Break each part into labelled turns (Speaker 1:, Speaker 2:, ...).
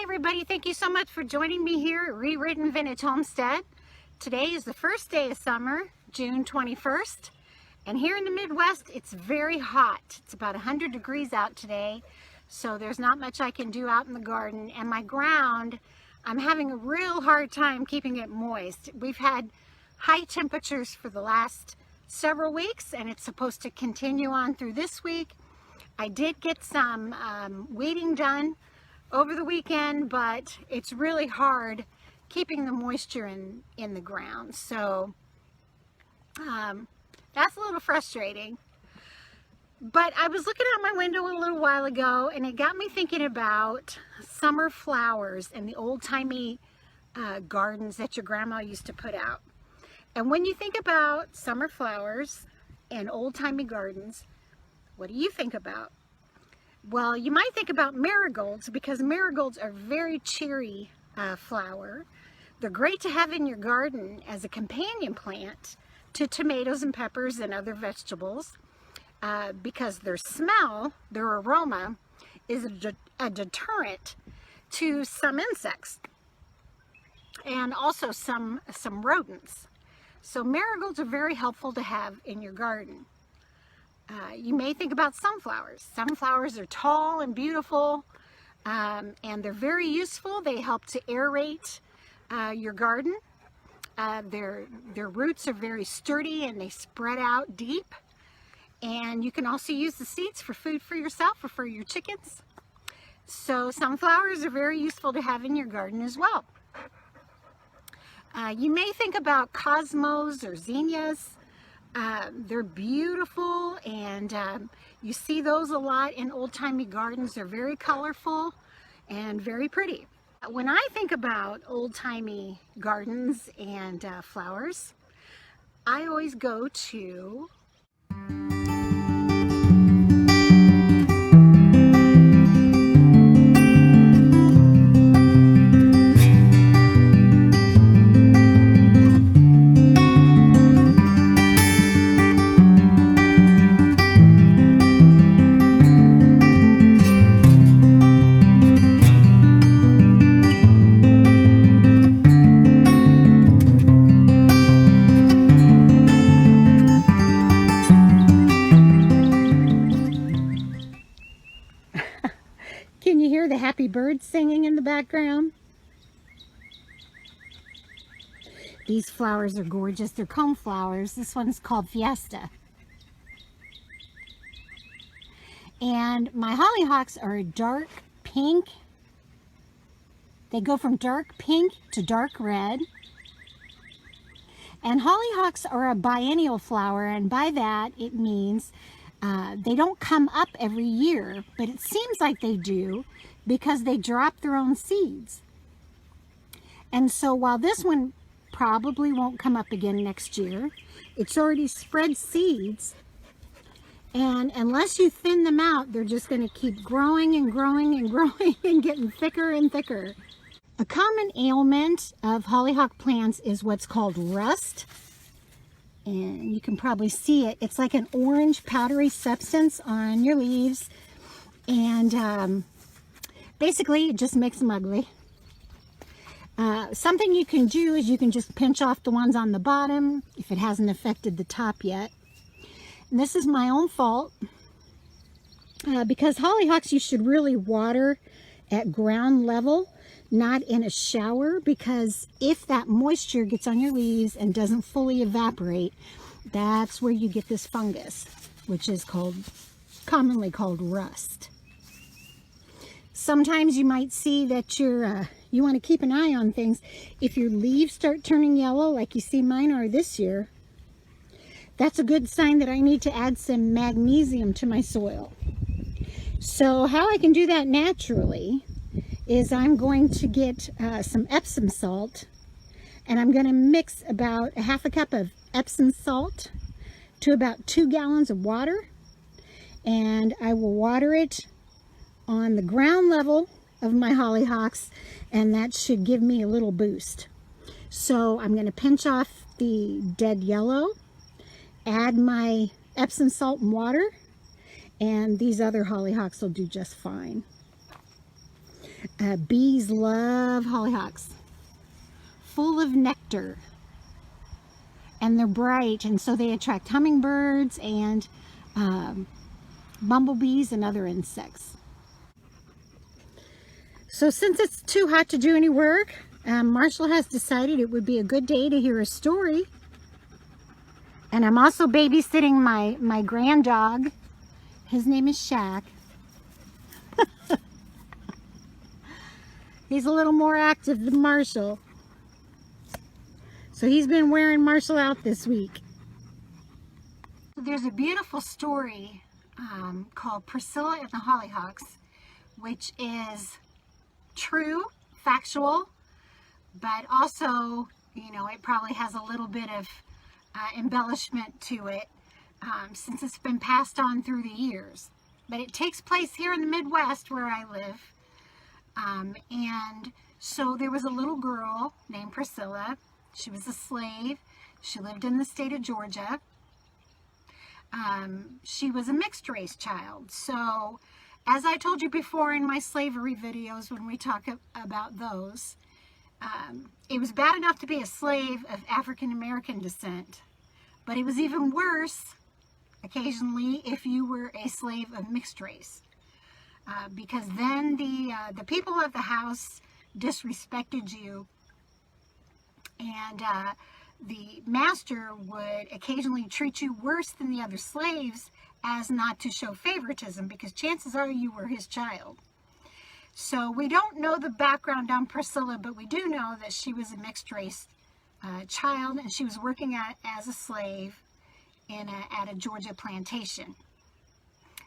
Speaker 1: everybody, thank you so much for joining me here at Re-Written Vintage Homestead. Today is the first day of summer, June 21st, and here in the Midwest it's very hot. It's about 100 degrees out today, so there's not much I can do out in the garden, and my ground, I'm having a real hard time keeping it moist. We've had high temperatures for the last several weeks, and it's supposed to continue on through this week. I did get some weeding done over the weekend, but it's really hard keeping the moisture in the ground. So that's a little frustrating. But I was looking out my window a little while ago, and it got me thinking about summer flowers and the old-timey gardens that your grandma used to put out. And when you think about summer flowers and old-timey gardens, what do you think about? Well, you might think about marigolds, because marigolds are very cheery flower. They're great to have in your garden as a companion plant to tomatoes and peppers and other vegetables, because their smell, their aroma, is a deterrent to some insects and also some rodents. So marigolds are very helpful to have in your garden. You may think about sunflowers. Sunflowers are tall and beautiful, and they're very useful. They help to aerate your garden. Their roots are very sturdy and they spread out deep. And you can also use the seeds for food for yourself or for your chickens. So sunflowers are very useful to have in your garden as well. You may think about cosmos or zinnias. They're beautiful, and you see those a lot in old-timey gardens. They're very colorful and very pretty. When I think about old-timey gardens and flowers, I always go to Can you hear the happy birds singing in the background? These flowers are gorgeous. They're cone flowers. This one's called Fiesta. And my hollyhocks are a dark pink. They go from dark pink to dark red. And hollyhocks are a biennial flower, and by that it means they don't come up every year, but it seems like they do because they drop their own seeds. And so while this one probably won't come up again next year, it's already spread seeds, and unless you thin them out, they're just going to keep growing and growing and growing and getting thicker and thicker. A common ailment of hollyhock plants is what's called rust. And you can probably see it. It's like an orange powdery substance on your leaves, and basically it just makes them ugly. Something you can do is you can just pinch off the ones on the bottom if it hasn't affected the top yet. And this is my own fault, because hollyhocks you should really water at ground level, not in a shower, because if that moisture gets on your leaves and doesn't fully evaporate, that's where you get this fungus, which is commonly called rust. Sometimes you might see that you want to keep an eye on things. If your leaves start turning yellow, like you see mine are this year, that's a good sign that I need to add some magnesium to my soil. So how I can do that naturally is I'm going to get some Epsom salt, and I'm going to mix about a half a cup of Epsom salt to about 2 gallons of water, and I will water it on the ground level of my hollyhocks, and that should give me a little boost. So I'm going to pinch off the dead yellow, add my Epsom salt and water, and these other hollyhocks will do just fine. Bees love hollyhocks. Full of nectar. And they're bright, and so they attract hummingbirds and bumblebees and other insects. So since it's too hot to do any work, Marshall has decided it would be a good day to hear a story. And I'm also babysitting my grand dog. His name is Shaq. He's a little more active than Marshall. So he's been wearing Marshall out this week. There's a beautiful story called Priscilla and the Hollyhocks, which is true, factual, but also, you know, it probably has a little bit of embellishment to it since it's been passed on through the years. But it takes place here in the Midwest where I live. And so there was a little girl named Priscilla. She was a slave. She lived in the state of Georgia. She was a mixed race child. So as I told you before in my slavery videos when we talk about those, it was bad enough to be a slave of African American descent, but it was even worse occasionally if you were a slave of mixed race, because then the people of the house disrespected you, and the master would occasionally treat you worse than the other slaves as not to show favoritism, because chances are you were his child. So we don't know the background on Priscilla, but we do know that she was a mixed race child, and she was working as a slave at a Georgia plantation.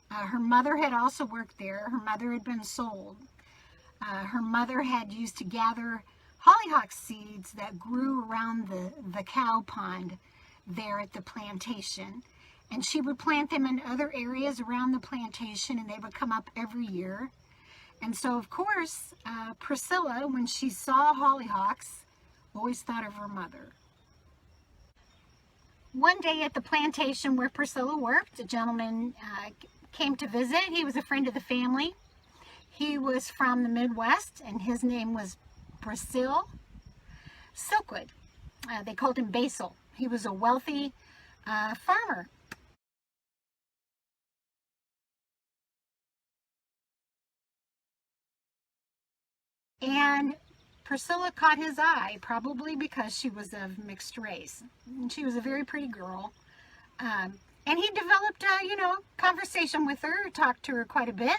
Speaker 1: Her mother had also worked there. Her mother had been sold. Her mother had used to gather hollyhock seeds that grew around the cow pond there at the plantation. And she would plant them in other areas around the plantation, and they would come up every year. And so, of course, Priscilla, when she saw hollyhocks, always thought of her mother. One day at the plantation where Priscilla worked, a gentleman came to visit. He was a friend of the family. He was from the Midwest, and his name was Basil Silkwood. They called him Basil. He was a wealthy farmer. And Priscilla caught his eye, probably because she was of mixed race. And she was a very pretty girl. And he developed a, conversation with her, talked to her quite a bit.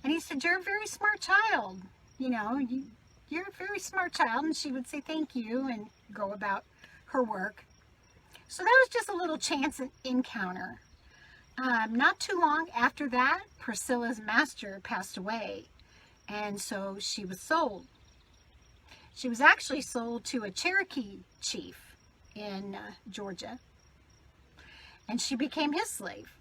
Speaker 1: And he said, "You're a very smart child. You're a very smart child." And she would say, "Thank you," and go about her work. So that was just a little chance encounter. Not too long after that, Priscilla's master passed away. And so she was sold. She was actually sold to a Cherokee chief in Georgia. And she became his slave.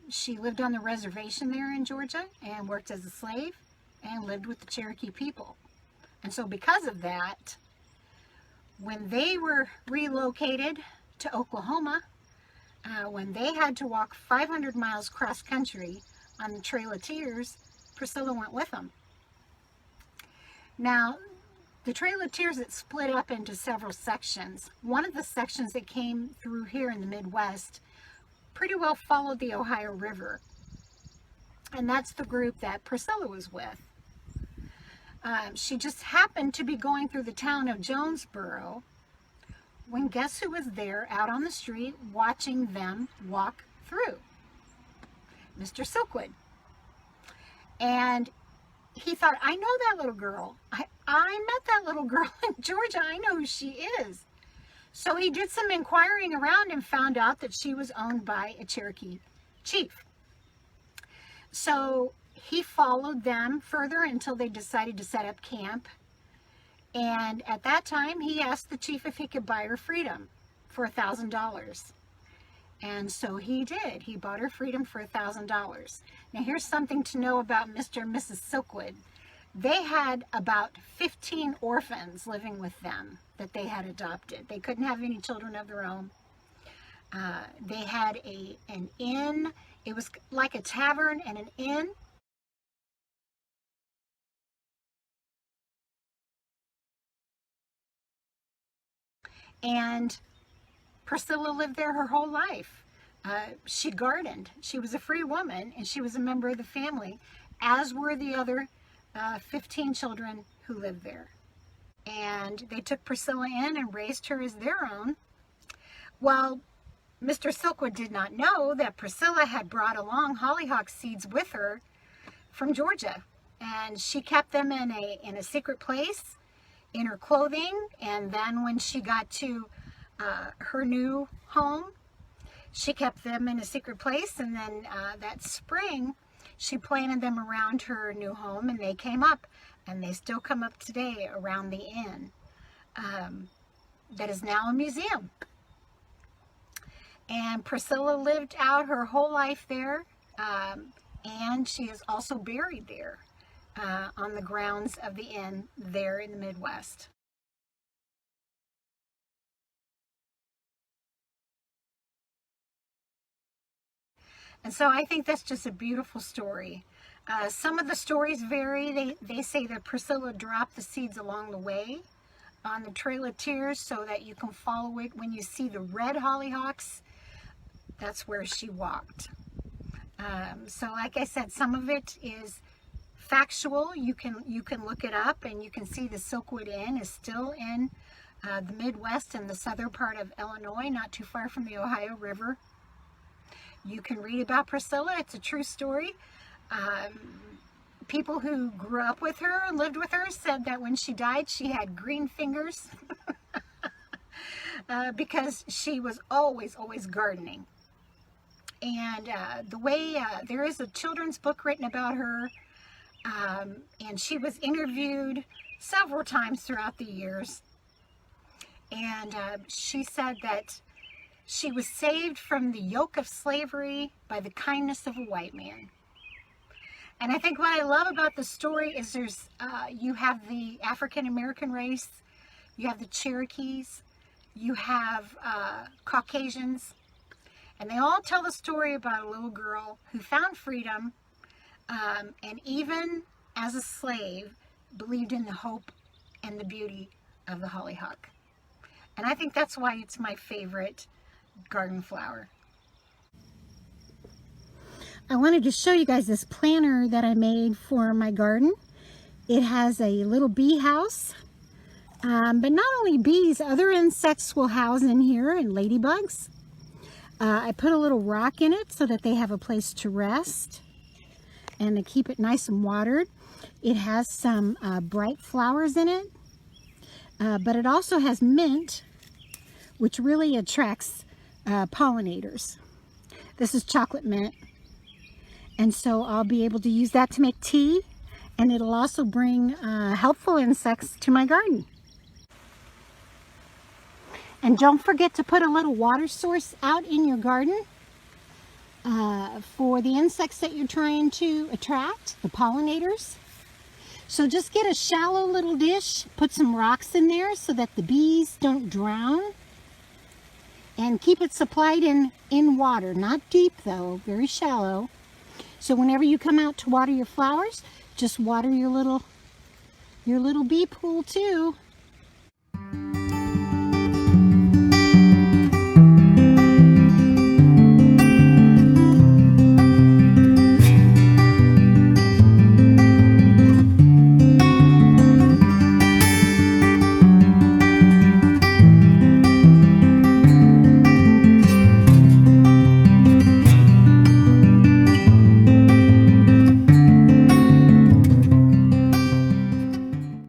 Speaker 1: She lived on the reservation there in Georgia and worked as a slave and lived with the Cherokee people. And so because of that, when they were relocated to Oklahoma, when they had to walk 500 miles cross country on the Trail of Tears, Priscilla went with them. Now, the Trail of Tears, it split up into several sections. One of the sections that came through here in the Midwest pretty well followed the Ohio River. And that's the group that Priscilla was with. She just happened to be going through the town of Jonesboro when guess who was there out on the street watching them walk through? Mr. Silkwood. And he thought, "I know that little girl. I met that little girl in Georgia. I know who she is." So he did some inquiring around and found out that she was owned by a Cherokee chief. So he followed them further until they decided to set up camp. And at that time, he asked the chief if he could buy her freedom for $1,000. And so he did. He bought her freedom for $1,000. Now here's something to know about Mr. and Mrs. Silkwood. They had about 15 orphans living with them that they had adopted. They couldn't have any children of their own. They had an inn. It was like a tavern and an inn. And Priscilla lived there her whole life. She gardened. She was a free woman, and she was a member of the family, as were the other 15 children who lived there. And they took Priscilla in and raised her as their own. Well, Mr. Silkwood did not know that Priscilla had brought along hollyhock seeds with her from Georgia, and she kept them in a secret place in her clothing. And then when she got to her new home, she kept them in a secret place, and then that spring she planted them around her new home, and they came up, and they still come up today around the inn that is now a museum. And Priscilla lived out her whole life there, and she is also buried there on the grounds of the inn there in the Midwest. And so I think that's just a beautiful story. Some of the stories vary. They say that Priscilla dropped the seeds along the way on the Trail of Tears so that you can follow it. When you see the red hollyhocks, that's where she walked. So like I said, some of it is factual. You can look it up, and you can see the Silkwood Inn is still in the Midwest and the southern part of Illinois, not too far from the Ohio River. You can read about Priscilla. It's a true story. People who grew up with her and lived with her said that when she died, she had green fingers because she was always gardening. And the way there is a children's book written about her, and she was interviewed several times throughout the years. And she said that she was saved from the yoke of slavery by the kindness of a white man. And I think what I love about the story is you have the African American race, you have the Cherokees, you have Caucasians, and they all tell the story about a little girl who found freedom, and even as a slave, believed in the hope and the beauty of the hollyhock. And I think that's why it's my favorite garden flower. I wanted to show you guys this planter that I made for my garden. It has a little bee house, but not only bees, other insects will house in here, and ladybugs. I put a little rock in it so that they have a place to rest and to keep it nice and watered. It has some bright flowers in it, but it also has mint, which really attracts pollinators. This is chocolate mint, and so I'll be able to use that to make tea, and it'll also bring helpful insects to my garden. And don't forget to put a little water source out in your garden for the insects that you're trying to attract, the pollinators. So just get a shallow little dish, put some rocks in there so that the bees don't drown. And keep it supplied in water, not deep though, very shallow. So whenever you come out to water your flowers, just water your little bee pool too.